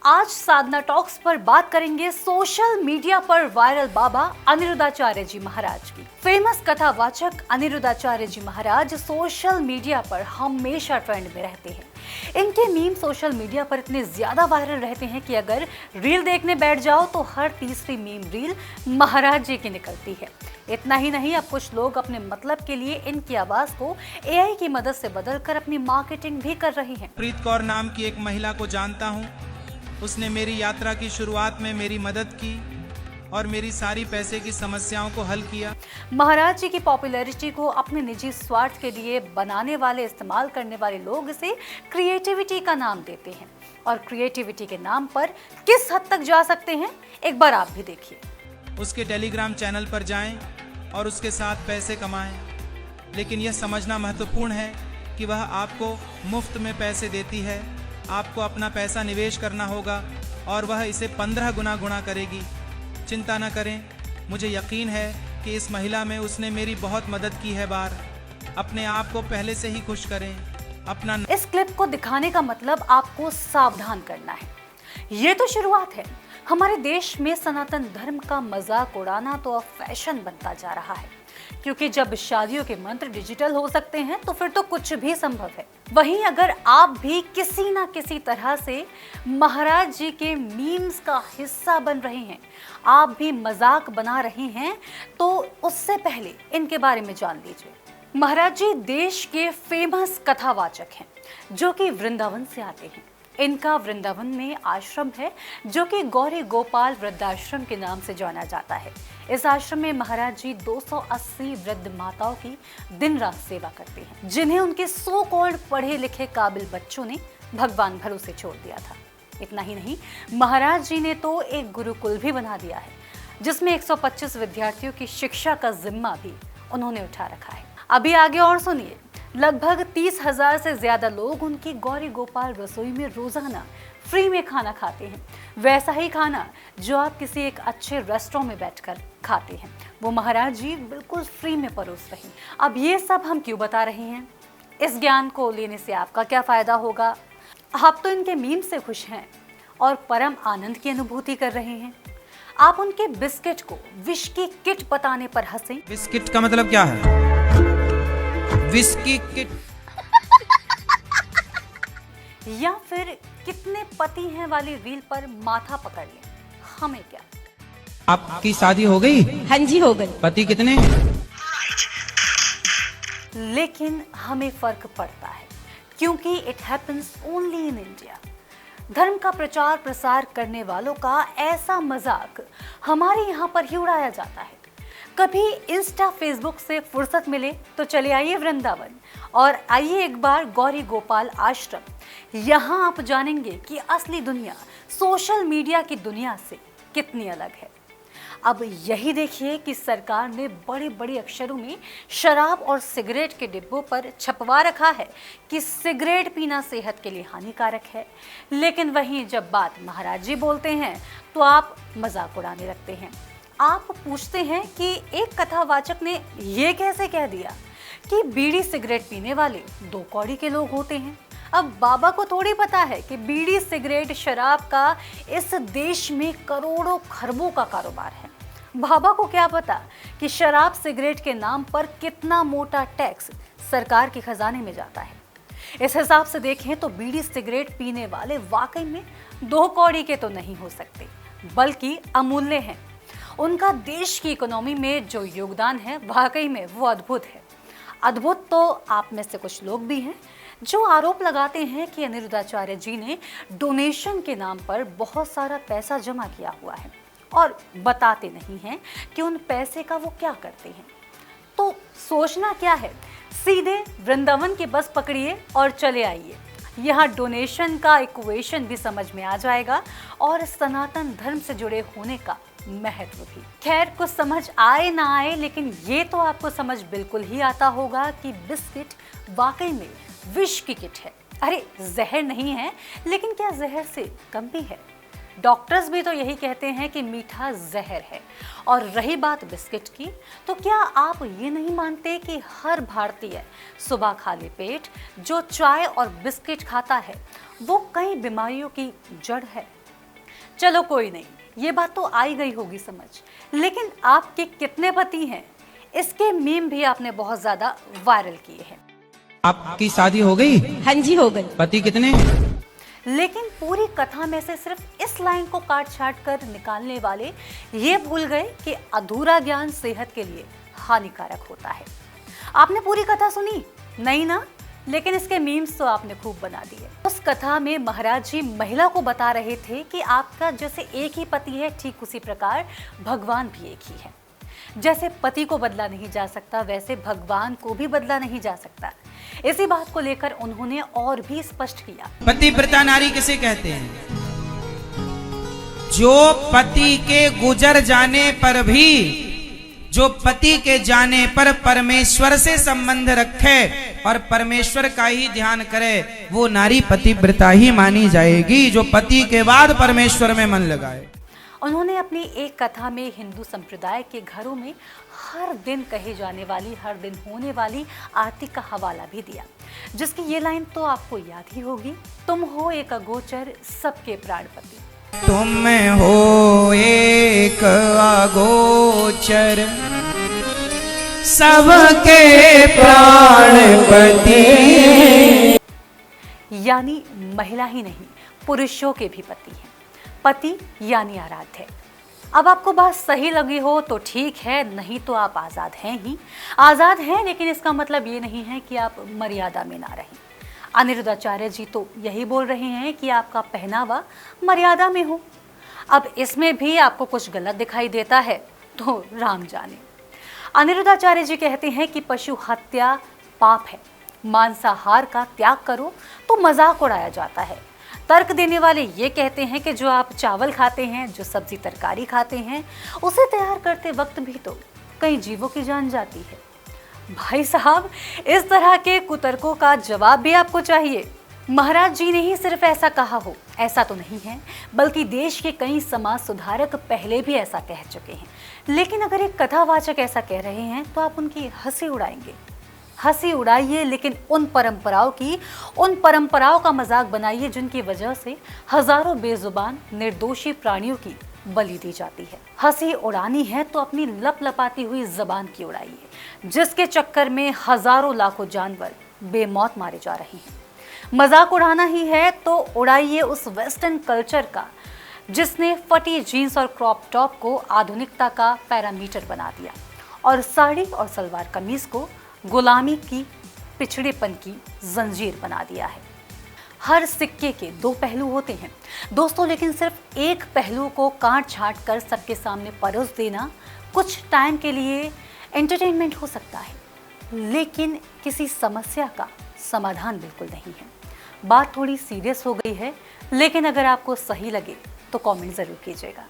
आज साधना टॉक्स पर बात करेंगे सोशल मीडिया पर वायरल बाबा अनिरुद्धाचार्य जी महाराज की। फेमस कथावाचक अनिरुद्धाचार्य जी महाराज सोशल मीडिया पर हमेशा ट्रेंड में रहते हैं। इनके मीम सोशल मीडिया पर इतने ज्यादा वायरल रहते हैं कि अगर रील देखने बैठ जाओ तो हर तीसरी मीम रील महाराज जी की निकलती है। इतना ही नहीं, अब कुछ लोग अपने मतलब के लिए इनकी आवाज को एआई की मदद से बदलकर अपनी मार्केटिंग भी कर रहे हैं। प्रीत कौर नाम की एक महिला को जानता हूँ। उसने मेरी यात्रा की शुरुआत में मेरी मदद की और मेरी सारी पैसे की समस्याओं को हल किया। महाराज जी की पॉपुलैरिटी को अपने निजी स्वार्थ के लिए बनाने वाले, इस्तेमाल करने वाले लोग इसे क्रिएटिविटी का नाम देते हैं और क्रिएटिविटी के नाम पर किस हद तक जा सकते हैं एक बार आप भी देखिए। उसके टेलीग्राम चैनल पर जाएं और उसके साथ पैसे कमाएं, लेकिन यह समझना महत्वपूर्ण है कि वह आपको मुफ्त में पैसे देती है। आपको अपना पैसा निवेश करना होगा और वह इसे 15 गुना करेगी। चिंता न करें, मुझे यकीन है कि इस महिला में उसने मेरी बहुत मदद की है। अपने आप को पहले से ही खुश करें। अपना इस क्लिप को दिखाने का मतलब आपको सावधान करना है। ये तो शुरुआत है। हमारे देश में सनातन धर्म का मजाक उड़ाना तो अब फैशन बनता जा रहा है, क्योंकि जब शादियों के मंत्र डिजिटल हो सकते हैं तो फिर तो कुछ भी संभव है। वहीं अगर आप भी किसी ना किसी तरह से महाराज जी के मीम्स का हिस्सा बन रहे हैं, आप भी मजाक बना रहे हैं, तो उससे पहले इनके बारे में जान लीजिए। महाराज जी देश के फेमस कथावाचक हैं जो कि वृंदावन से आते हैं। इनका वृंदावन में आश्रम है जो कि गौरी गोपाल वृद्धाश्रम के नाम से जाना जाता है। इस आश्रम में महाराज जी 280 वृद्ध माताओं की दिन रात सेवा करते हैं, जिन्हें उनके सो कॉल्ड पढ़े लिखे काबिल बच्चों ने भगवान भरोसे छोड़ दिया था। इतना ही नहीं, महाराज जी ने तो एक गुरुकुल भी बना दिया है जिसमें 125 विद्यार्थियों की शिक्षा का जिम्मा भी उन्होंने उठा रखा है। अभी आगे और सुनिए। लगभग 30,000 से ज्यादा लोग उनकी गौरी गोपाल रसोई में रोजाना फ्री में खाना खाते हैं। वैसा ही खाना जो आप किसी एक अच्छे रेस्टोरेंट में बैठकर खाते हैं, वो महाराज जी बिल्कुल फ्री में परोस रहे हैं। अब ये सब हम क्यों बता रहे हैं? इस ज्ञान को लेने से आपका क्या फायदा होगा? आप तो इनके मीम से खुश हैं और परम आनंद की अनुभूति कर रहे हैं। आप उनके बिस्किट को विश की किट बताने पर हंसें। बिस्किट का मतलब क्या है? Whisky kit. या फिर कितने पति हैं वाली रील पर माथा पकड़ लें, हमें क्या। आपकी शादी हो गई? हाँ जी, हो गई। पति कितने? लेकिन हमें फर्क पड़ता है क्योंकि it happens only in India. धर्म का प्रचार प्रसार करने वालों का ऐसा मजाक हमारे यहाँ पर ही उड़ाया जाता है। कभी इंस्टा फेसबुक से फुर्सत मिले तो चले आइए वृंदावन और आइए एक बार गौरी गोपाल आश्रम। यहाँ आप जानेंगे कि असली दुनिया सोशल मीडिया की दुनिया से कितनी अलग है। अब यही देखिए कि सरकार ने बड़े बड़े अक्षरों में शराब और सिगरेट के डिब्बों पर छपवा रखा है कि सिगरेट पीना सेहत के लिए हानिकारक है, लेकिन वहीं जब बात महाराज जी बोलते हैं तो आप मजाक उड़ाने लगते हैं। आप पूछते हैं कि एक कथावाचक ने ये कैसे कह दिया कि बीड़ी सिगरेट पीने वाले 2 कौड़ी के लोग होते हैं। अब बाबा को थोड़ी पता है कि बीड़ी सिगरेट शराब का इस देश में करोड़ों खरबों का कारोबार है। बाबा को क्या पता कि शराब सिगरेट के नाम पर कितना मोटा टैक्स सरकार के खजाने में जाता है। इस हिसाब से देखें तो बीड़ी सिगरेट पीने वाले वाकई में 2 कौड़ी के तो नहीं हो सकते, बल्कि अमूल्य हैं। उनका देश की इकोनॉमी में जो योगदान है वाकई में वो अद्भुत है। अद्भुत तो आप में से कुछ लोग भी हैं जो आरोप लगाते हैं कि अनिरुद्धाचार्य जी ने डोनेशन के नाम पर बहुत सारा पैसा जमा किया हुआ है और बताते नहीं हैं कि उन पैसे का वो क्या करते हैं। तो सोचना क्या है, सीधे वृंदावन की बस पकड़िए और चले आइए। यहाँ डोनेशन का इक्वेशन भी समझ में आ जाएगा और सनातन धर्म से जुड़े होने का महत्व भी। खैर, कुछ समझ आए ना आए, लेकिन ये तो आपको समझ बिल्कुल ही आता होगा कि बिस्किट वाकई में विष की किट है। अरे जहर नहीं है, लेकिन क्या जहर से कम भी है? डॉक्टर्स भी तो यही कहते हैं कि मीठा जहर है। और रही बात बिस्किट की, तो क्या आप ये नहीं मानते कि हर भारतीय सुबह खाली पेट जो चाय और बिस्किट खाता है वो कई बीमारियों की जड़ है? चलो कोई नहीं, ये बात तो आई गई होगी समझ, लेकिन आपके कितने पति हैं, इसके मीम भी आपने बहुत ज्यादा वायरल किए हैं। आपकी शादी हो गई? हाँ जी हो गई। पति कितने? लेकिन पूरी कथा में से सिर्फ इस लाइन को काट छाट कर निकालने वाले ये भूल गए कि अधूरा ज्ञान सेहत के लिए हानिकारक होता है। आपने पूरी कथा सुनी? नहीं ना? लेकिन इसके मीम्स तो आपने खूब बना दिए। उस कथा में महाराज जी महिला को बता रहे थे कि आपका जैसे एक ही पति है, ठीक उसी प्रकार भगवान भी एक ही है। जैसे पति को बदला नहीं जा सकता, वैसे भगवान को भी बदला नहीं जा सकता। इसी बात को लेकर उन्होंने और भी स्पष्ट किया। पतिव्रता नारी किसे कहते हैं? जो पति के गुजर जाने पर भी, जो पति के जाने पर परमेश्वर से संबंध रखे और परमेश्वर का ही ध्यान करे, वो नारी पतिव्रता ही मानी जाएगी, जो पति के बाद परमेश्वर में मन लगाए। उन्होंने अपनी एक कथा में हिंदू संप्रदाय के घरों में हर दिन कही जाने वाली, हर दिन होने वाली आरती का हवाला भी दिया, जिसकी ये लाइन तो आपको याद ही होगी। तुम हो एक अगोचर सबके प्राणपति। तुम हो एक अगोचर सबके प्राणपति। यानी महिला ही नहीं, पुरुषों के भी पति हैं। पति यानी आराध्य है। अब आपको बात सही लगी हो तो ठीक है, नहीं तो आप आज़ाद हैं ही। आज़ाद हैं, लेकिन इसका मतलब ये नहीं है कि आप मर्यादा में ना रहें। अनिरुद्धाचार्य जी तो यही बोल रहे हैं कि आपका पहनावा मर्यादा में हो। अब इसमें भी आपको कुछ गलत दिखाई देता है तो राम जाने। अनिरुद्धाचार्य जी कहते हैं कि पशु हत्या पाप है, मांसाहार का त्याग करो तो मजाक उड़ाया जाता है। तर्क देने वाले ये कहते हैं कि जो आप चावल खाते हैं, जो सब्जी तरकारी खाते हैं, उसे तैयार करते वक्त भी तो कई जीवों की जान जाती है। भाई साहब, इस तरह के कुतर्कों का जवाब भी आपको चाहिए। महाराज जी ने ही सिर्फ ऐसा कहा हो, ऐसा तो नहीं है, बल्कि देश के कई समाज सुधारक पहले भी ऐसा कह चुके हैं। लेकिन अगर एक कथावाचक ऐसा कह रहे हैं तो आप उनकी हंसी उड़ाएंगे। हंसी उड़ाइए, लेकिन उन परंपराओं का मजाक बनाइए जिनकी वजह से हजारों बेजुबान निर्दोषी प्राणियों की बलि दी जाती है। हंसी उड़ानी है तो अपनी लपलपाती हुई जबान की उड़ाइए, जिसके चक्कर में हजारों लाखों जानवर बेमौत मारे जा रहे हैं। मजाक उड़ाना ही है तो उड़ाइए उस वेस्टर्न कल्चर का जिसने फटी जीन्स और क्रॉप टॉप को आधुनिकता का पैरामीटर बना दिया और साड़ी और सलवार कमीज को गुलामी की, पिछड़ेपन की जंजीर बना दिया है। हर सिक्के के दो पहलू होते हैं दोस्तों, लेकिन सिर्फ एक पहलू को काट छाट कर सबके सामने परोस देना कुछ टाइम के लिए एंटरटेनमेंट हो सकता है, लेकिन किसी समस्या का समाधान बिल्कुल नहीं है। बात थोड़ी सीरियस हो गई है, लेकिन अगर आपको सही लगे तो कमेंट ज़रूर कीजिएगा।